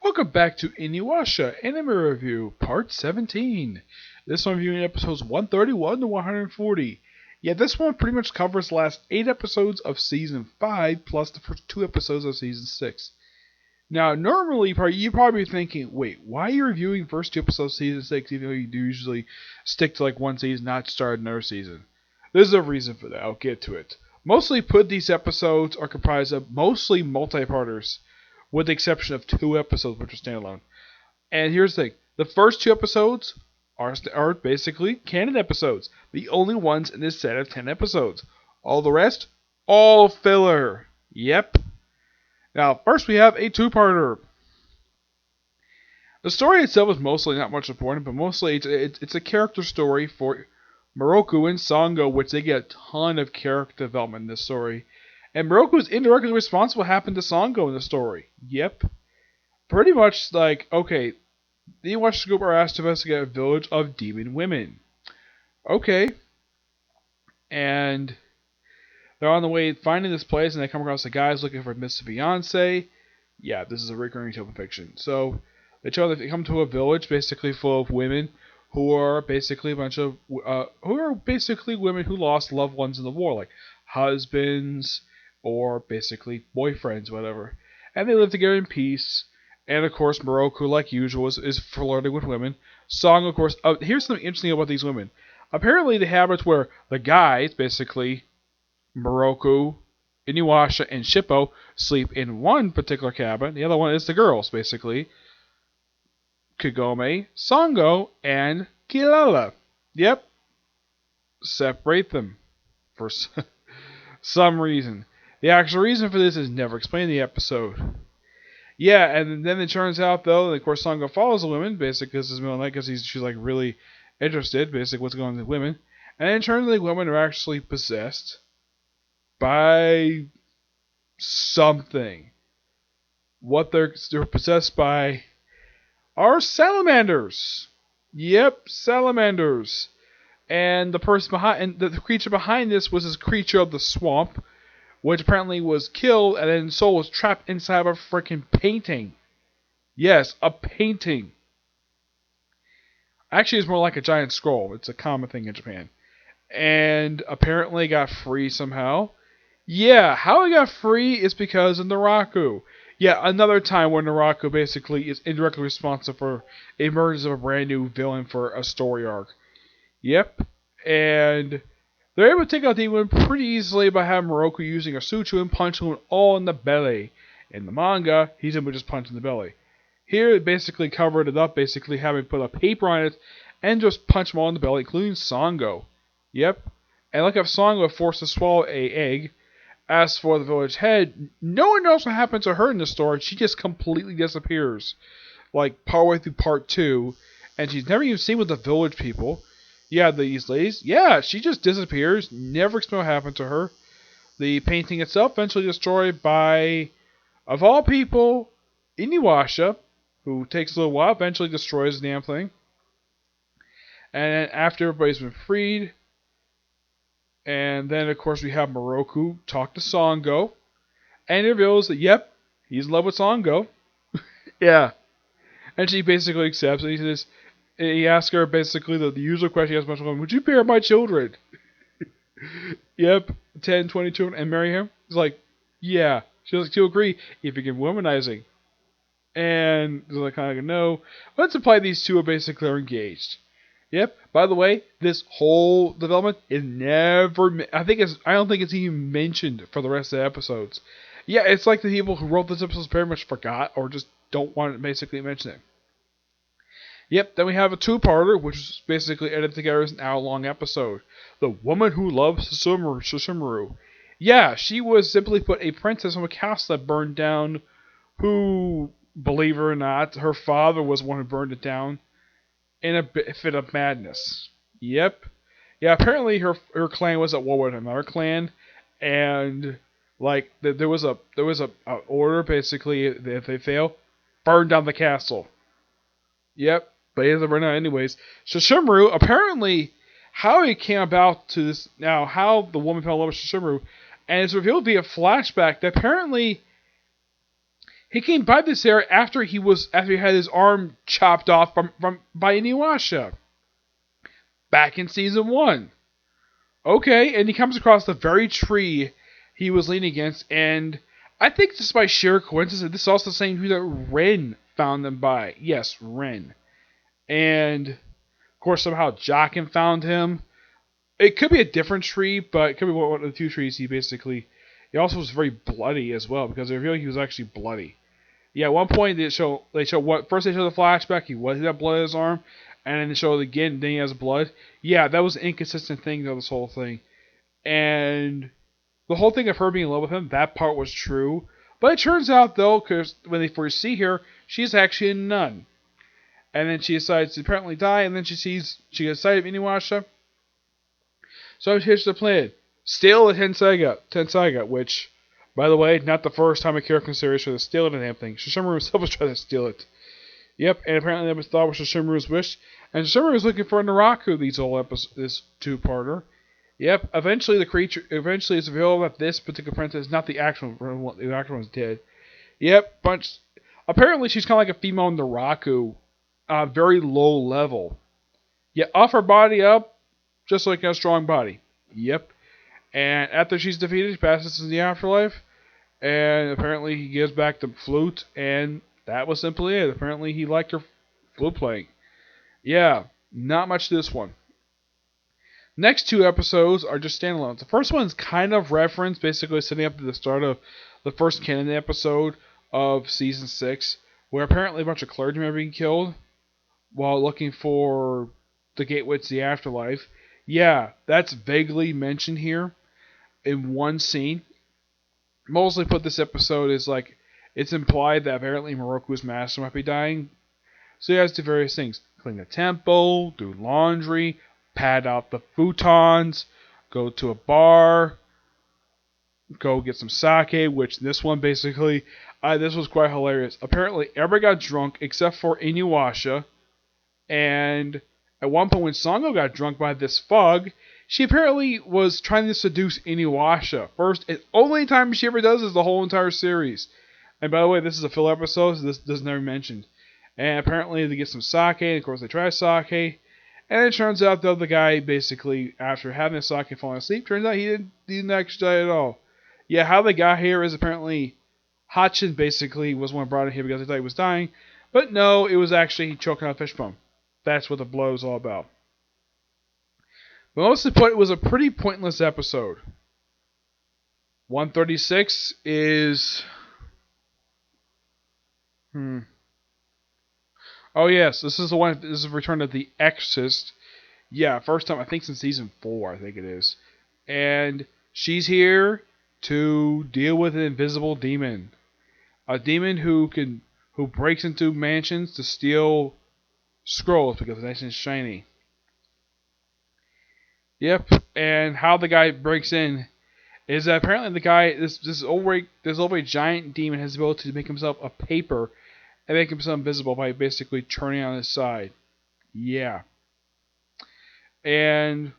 Welcome back to Inuyasha Anime Review, Part 17. This one reviewing episodes 131 to 140. Yeah, this one pretty much covers the last 8 episodes of Season 5, plus the first 2 episodes of Season 6. Now, normally, you'd probably be thinking, wait, why are you reviewing the first 2 episodes of Season 6 even though you do usually stick to like one season, not start another season? There's a reason for that, I'll get to it. Mostly put, these episodes are comprised of mostly multi-parters, with the exception of 2 episodes which are standalone. And here's the thing. The first 2 episodes are basically canon episodes. The only ones in this set of 10 episodes. All the rest, all filler. Yep. Now, first we have a 2-parter. The story itself is mostly not much important, but mostly it's a character story for Moroku and Sango, which they get a ton of character development in this story. And Moroku is indirectly responsible for what happened to Sango in the story. Yep. Pretty much like, okay, the Inuyasha group are asked to investigate a village of demon women. Okay. And they're on the way finding this place, and they come across the guys looking for Miss Beyonce. Yeah, this is a recurring type of fiction. So they come to a village basically full of women who are basically women who lost loved ones in the war, like husbands or basically boyfriends, whatever. And they live together in peace. And of course, Moroku, like usual, is flirting with women. Song, of course. Here's something interesting about these women. Apparently, the habits where the guys, basically Moroku, Inuyasha, and Shippo, sleep in one particular cabin. The other one is the girls, basically Kagome, Sango, and Kilala. Yep. Separate them for some reason. The actual reason for this is never explained in the episode. Yeah, and then it turns out, though, that of course Sango follows the women, basically because she's like really interested, basically what's going on with women. And it turns out the women are actually possessed by something. What they're possessed by are salamanders. Yep, salamanders. And the creature behind this was this creature of the swamp, which apparently was killed and then soul was trapped inside of a freaking painting. Yes, a painting. Actually, it's more like a giant scroll. It's a common thing in Japan. And apparently got free somehow. Yeah, how it got free is because of Naraku. Yeah, another time where Naraku basically is indirectly responsible for the emergence of a brand new villain for a story arc. Yep, and they're able to take out the demon pretty easily by having Moroku using a Suchu and punching him all in the belly. In the manga, he's able to just punch in the belly. Here, it basically covered it up, basically having put a paper on it and just punch him all in the belly, including Sango. Yep, and like if Sango was forced to swallow an egg. As for the village head, no one knows what happened to her in the story. She just completely disappears. Like, partway through part 2, and she's never even seen with the village people. Yeah, these ladies. Yeah, she just disappears. Never explain what happened to her. The painting itself eventually destroyed by, of all people, Inuyasha, who takes a little while, eventually destroys the damn thing. And after everybody's been freed, and then of course we have Moroku talk to Sango, and it reveals that yep, he's in love with Sango. Yeah, and she basically accepts it. He asks her basically the usual question he asks most women, would you bear my children? Yep, 10, 22, and marry him? He's like, yeah. She'll agree if you give womanizing. And they're like, kind of no. Let's imply these two are basically engaged. Yep. By the way, this whole development is never. I don't think it's even mentioned for the rest of the episodes. Yeah, it's like the people who wrote this episode very much forgot or just don't want to basically mention it. Yep, then we have a 2-parter, which is basically edited together as an hour-long episode. The Woman Who Loves Susumaru. Yeah, she was simply put a princess from a castle that burned down, who, believe it or not, her father was the one who burned it down in a fit of madness. Yep. Yeah, apparently her clan was at war with another clan, and like there was a order basically if they fail, burn down the castle. Yep. But he doesn't run out anyways. Shishimaru, apparently, how he came about to this, now, how the woman fell in love with Shishimaru, and it's revealed via flashback that apparently He came by this area after he had his arm chopped off by Inuyasha back in season 1. Okay, and he comes across the very tree he was leaning against, and I think just by sheer coincidence, this is also the same tree that Ren found them by. Yes, Ren. And, of course, somehow Jockin found him. It could be a different tree, but it could be one of the two trees he also was very bloody as well, because they revealed he was actually bloody. Yeah, at one point they show the flashback, he had blood in his arm, and then they show it again, then he has blood. Yeah, that was an inconsistent thing of this whole thing. And the whole thing of her being in love with him, that part was true. But it turns out, though, because when they first see her, she's actually a nun. And then she decides to apparently die, and then she gets sight of Inuyasha. So here's the plan. Steal the Tenseiga, which, by the way, not the first time a character considers to steal the damn thing. Sesshomaru himself was trying to steal it. Yep, and apparently that was thought was Sesshomaru's wish. And Sesshomaru was looking for Naraku this two-parter. Yep, eventually it's revealed that this particular princess is not the actual one. The actual one's dead. Yep, apparently she's kind of like a female Naraku, very low level. Yeah, off her body up, just like a strong body. Yep. And after she's defeated, she passes to the afterlife. And apparently he gives back the flute. And that was simply it. Apparently he liked her flute playing. Yeah, not much to this one. Next 2 episodes are just standalones. The first one is kind of reference, basically setting up to the start of the first canon episode of Season 6. Where apparently a bunch of clergymen are being killed while looking for the gateway to the afterlife. Yeah, that's vaguely mentioned here in one scene. Mostly put this episode is like, it's implied that apparently Moroku's master might be dying. So he has to do various things. Clean the temple, do laundry, pad out the futons, go to a bar, go get some sake, which this one basically, this was quite hilarious. Apparently everybody got drunk except for Inuyasha, and at one point when Sango got drunk by this fog, she apparently was trying to seduce Inuyasha. First and only time she ever does is the whole entire series. And by the way, this is a filler episode, so this is never mentioned. And apparently they get some sake, and of course they try sake. And it turns out though the guy basically, after having the sake and falling asleep, turns out he didn't actually die at all. Yeah, how they got here is apparently Hachin basically was one brought in here because they thought he was dying. But no, it was actually he choking on a fish bone. That's what the blow is all about. But most of the point, it was a pretty pointless episode. 136 is... Oh yes, this is the one, this is Return of the Exorcist. Yeah, first time, I think since season 4, I think it is. And she's here to deal with an invisible demon. A demon who breaks into mansions to steal scrolls because it's nice and shiny. Yep, and how the guy breaks in is that apparently the guy, this overweight giant demon has the ability to make himself a paper and make himself invisible by basically turning on his side. Yeah. And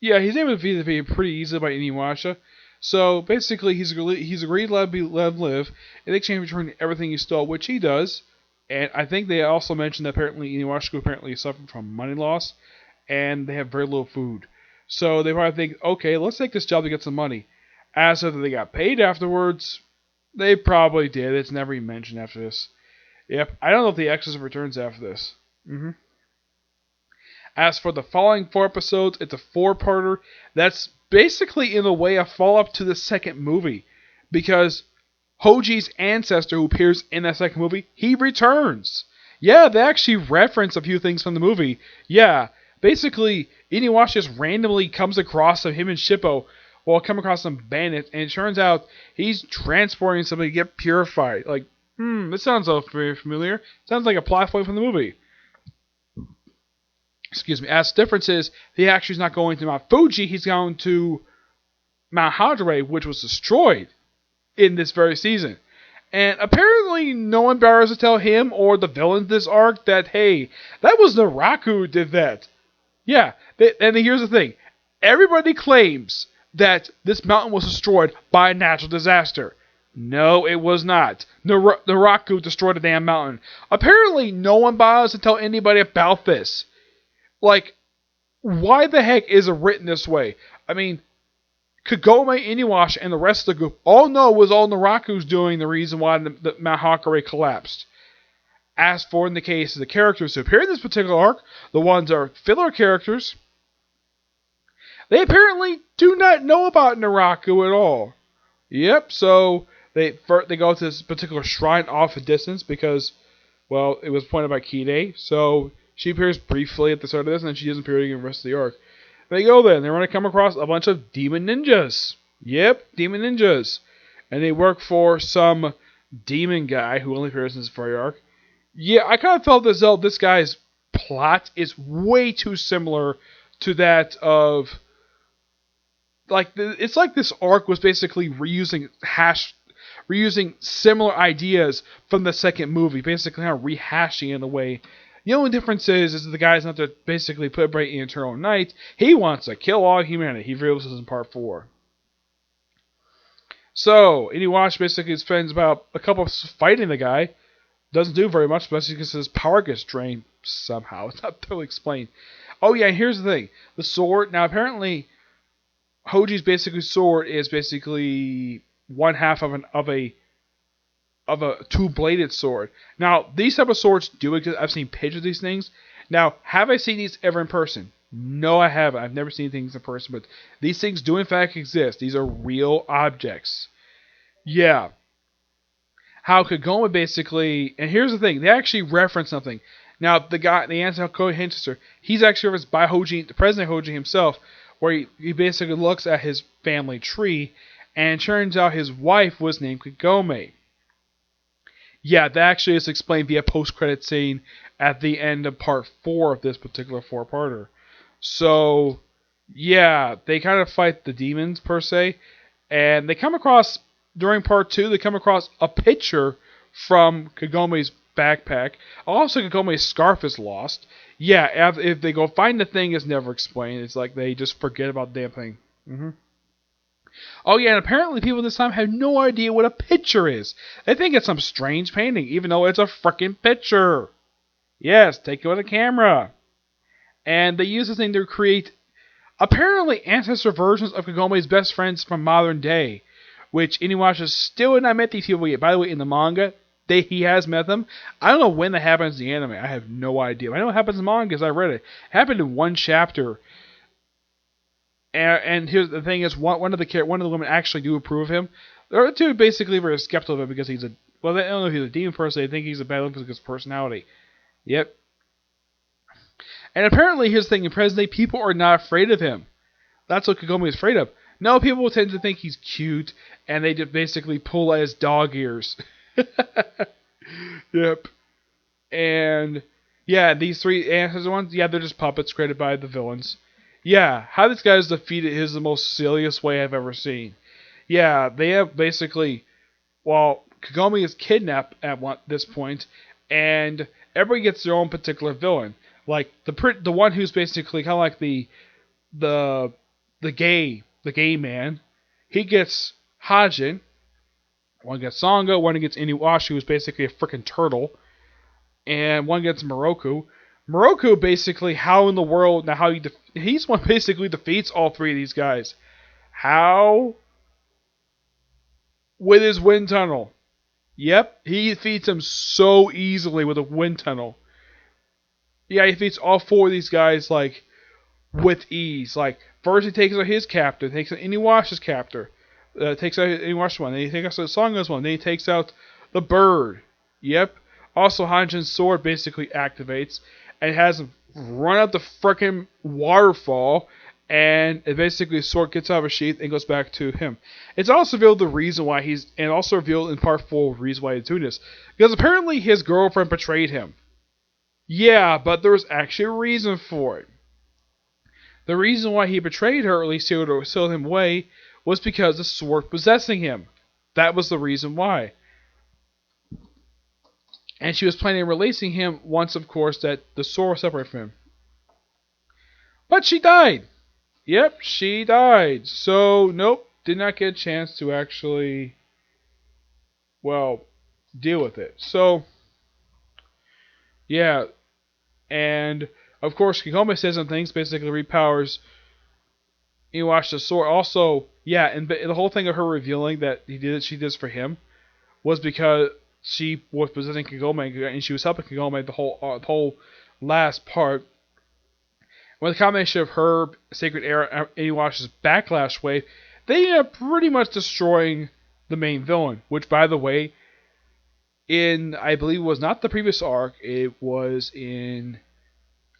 yeah, he's able to be defeated pretty easily by Inuyasha. So basically, he's agreed to let him live in exchange for returning everything he stole, which he does. And I think they also mentioned that apparently Inuyasha apparently suffered from money loss, and they have very little food. So they probably think, okay, let's take this job to get some money. As if they got paid afterwards, they probably did. It's never even mentioned after this. Yep, I don't know if the Exorcist returns after this. As for the following 4 episodes, it's a 4-parter. That's basically in a way a follow-up to the second movie. Because Hoji's ancestor, who appears in that second movie, he returns. Yeah, they actually reference a few things from the movie. Yeah, basically, Inuyasha just randomly comes across him and Shippo while come across some bandits, and it turns out he's transporting somebody to get purified. Like, this sounds very familiar. Sounds like a plot point from the movie. Excuse me. As the difference is, he actually is not going to Mount Fuji, he's going to Mount Hadare, which was destroyed in this very season. And apparently no one bothers to tell him or the villains this arc that, hey, that was Naraku who did that. Yeah, and here's the thing. Everybody claims that this mountain was destroyed by a natural disaster. No, it was not. Naraku destroyed the damn mountain. Apparently, no one bothers to tell anybody about this. Like, why the heck is it written this way? I mean, Kagome, Inuyasha, and the rest of the group all know it was all Naraku's doing the reason why the Mount Hakare collapsed. As for in the case of the characters who appear in this particular arc, the ones that are filler characters, they apparently do not know about Naraku at all. Yep, so they go to this particular shrine off a distance because, well, it was pointed by Kide, so she appears briefly at the start of this, and then she doesn't appear again in the rest of the arc. They go there, and they're going to come across a bunch of demon ninjas. Yep, demon ninjas. And they work for some demon guy who only appears in this very arc. Yeah, I kind of felt as though this guy's plot is way too similar to that of... it's like this arc was basically reusing similar ideas from the second movie, basically kind of rehashing it in a way. The only difference is the guy's not to basically put break in Eternal Night. He wants to kill all humanity. He reveals this in part 4. So, Inuyasha basically spends about a couple of fighting the guy. Doesn't do very much, especially because his power gets drained somehow. It's not totally explained. Oh yeah, here's the thing. The sword. Now apparently, Hoji's basically sword is basically one half of a two-bladed sword. Now, these type of swords do exist. I've seen pictures of these things. Now, have I seen these ever in person? No, I haven't. I've never seen things in person, but these things do in fact exist. These are real objects. Yeah. How Kagome basically, and here's the thing, they actually reference something. Now, the ancestor, he's actually referenced by Hoji, the President Hoji himself, where he basically looks at his family tree, and it turns out his wife was named Kagome. Yeah, that actually is explained via post-credit scene at the end of part 4 of this particular 4-parter. So, yeah, they kind of fight the demons, per se, and they come across... During part 2, they come across a picture from Kagome's backpack. Also, Kagome's scarf is lost. Yeah, if they go find the thing, it's never explained. It's like they just forget about the damn thing. Oh yeah, and apparently people this time have no idea what a picture is. They think it's some strange painting, even though it's a frickin' picture. Yes, take it with a camera. And they use this thing to create, apparently, ancestor versions of Kagome's best friends from modern day. Which Inuyasha still has not met these people yet. By the way, in the manga, he has met them. I don't know when that happens in the anime. I have no idea. I know it happens in manga because I read it. It happened in one chapter. And here's the thing: is one of the women actually do approve of him. The other two basically very skeptical of him because he's a they don't know if he's a demon person. They think he's a bad because of his personality. Yep. And apparently, here's the thing: in present day, people are not afraid of him. That's what Kagome is afraid of. No, people tend to think he's cute, and they just basically pull at his dog ears. Yep. And, yeah, these 3 ancestors ones, yeah, they're just puppets created by the villains. Yeah, how this guy is defeated is the most silliest way I've ever seen. Yeah, they have basically, Kagome is kidnapped at this point, and everybody gets their own particular villain. Like, the one who's basically kind of like the gay man, he gets Hajin, one gets Sangha, one gets Inuyasha, who's basically a freaking turtle, and one gets Moroku. Moroku basically, how in the world, now he's one basically defeats all 3 of these guys. How? With his wind tunnel. Yep, he defeats him so easily with a wind tunnel. Yeah, he defeats all 4 of these guys, like, with ease. Like, first he takes out his captor, takes out Inuyasha's captor, takes out Inuyasha's one, then he takes out Sanga's one, then he takes out the bird. Yep. Also, Hanjin's sword basically activates and has him run up the frickin' waterfall, and it basically the sword gets out of his sheath and goes back to him. It's also revealed the reason why and also revealed in part 4 the reason why he's doing this. Because apparently his girlfriend betrayed him. Yeah, but there was actually a reason for it. The reason why he betrayed her, or at least sealed him away, was because the sword possessing him. That was the reason why. And she was planning on releasing him once, of course, that the sword was separated from him. But she died. Yep, she died. So, nope, did not get a chance to actually well, deal with it. So, yeah, and of course, Kagome says some things, basically repowers Inuyasha's sword. Also, yeah, and the whole thing of her revealing that she did this for him was because she was possessing Kagome and she was helping Kagome the whole last part. With the combination of her Sacred Era and Inuyasha's Backlash wave, they end up pretty much destroying the main villain. Which, by the way, I believe was not the previous arc. It was in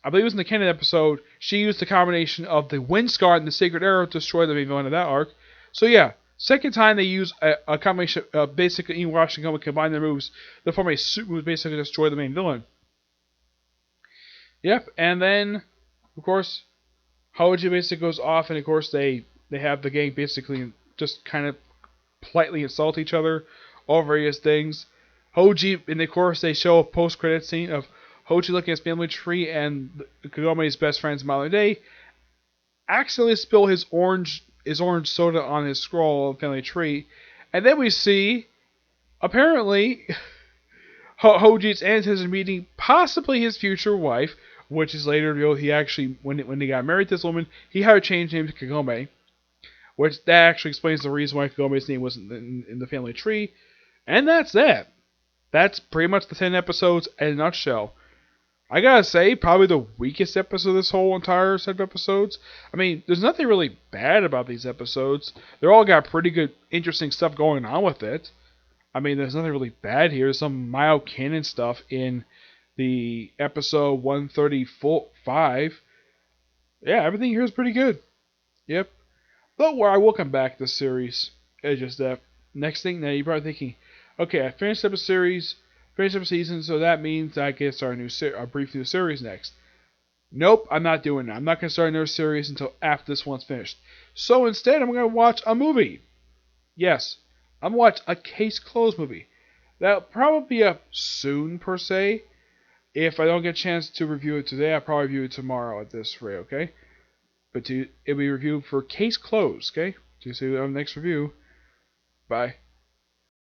I believe it was in the canon episode. She used the combination of the Wind Scar and the Sacred Arrow to destroy the main villain of that arc. So yeah, second time they use a combination of basically Inuyasha and Kagome combine their moves to form a super move basically destroy the main villain. Yep, and then of course Hoji basically goes off, and of course they have the gang basically just kind of politely insult each other over various things. Hoji, and of course they show a post-credit scene of Hoji looking at his family tree, and Kagome's best friend's modern day accidentally spill his orange soda on his scroll of family tree, and then we see apparently Hoji's ancestor meeting possibly his future wife, which is later revealed he actually when he got married to this woman he had her change name to Kagome, which that actually explains the reason why Kagome's name wasn't in the family tree, and that's that. That's pretty much the 10 episodes in a nutshell. I gotta say, probably the weakest episode of this whole entire set of episodes. I mean, there's nothing really bad about these episodes. They're all got pretty good, interesting stuff going on with it. I mean, there's nothing really bad here. There's some mild canon stuff in the episode 135. Yeah, everything here is pretty good. Yep. But where I will come back to the series is just that next thing. Now you're probably thinking, okay, I finished up a series, finished up a season, so that means I get to start a brief new series next. Nope, I'm not doing that. I'm not going to start another series until after this one's finished. So instead, I'm going to watch a movie. Yes, I'm going to watch a Case Closed movie. That'll probably be up soon, per se. If I don't get a chance to review it today, I'll probably review it tomorrow at this rate, okay? But it'll be reviewed for Case Closed, okay? See you on the next review. Bye.